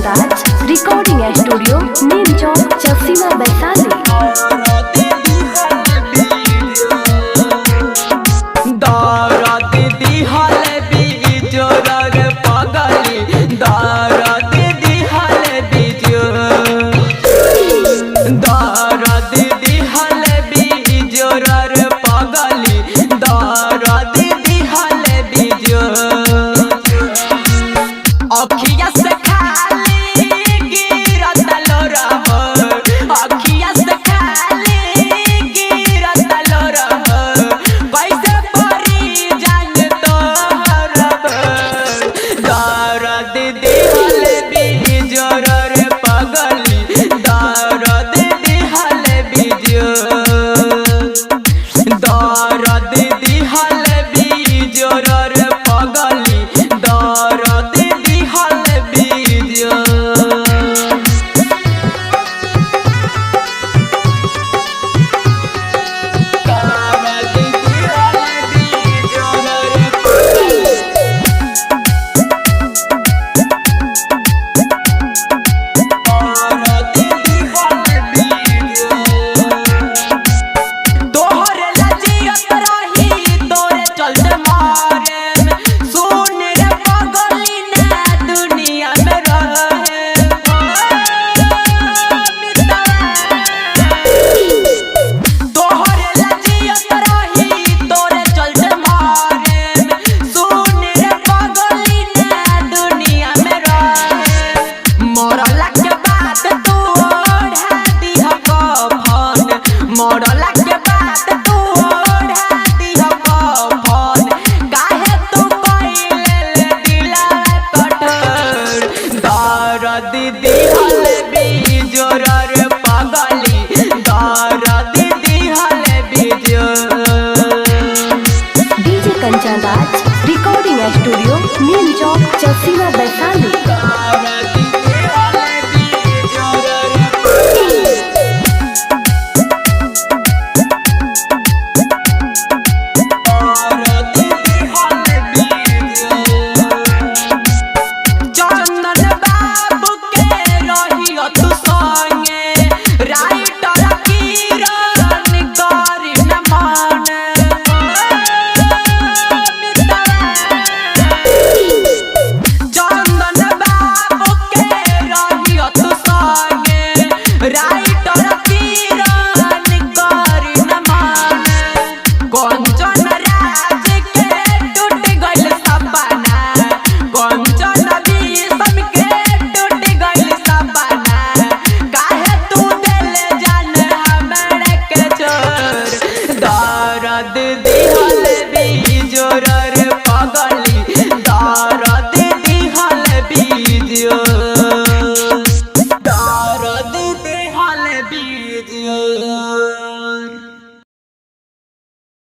राज recording studio नीम चौक चौसीमा वैशाली। अखिया से खाली गिरत लोरा हो, अखिया से खाली गिरत लोरा हो, कैसे परी जान तोहर दर्द दिहल बिजोर रे पगली, दर्द दिहल बिजोर, दर्द दिहल बिजोर रे पगली, दर्द मोड़ला के बाद तू ओढ़ा दिह कफन, काहे तू कइले दिला कठोर, दर्द दिहल बिजोर रे पगली, दर्द दिहल बिजोर। DJ Kanchan Raj recording studio नीम चौक चौसीमा वैशाली। दर्द दिहल बिजोर रे पगली, दर्द दिहल बिजोर।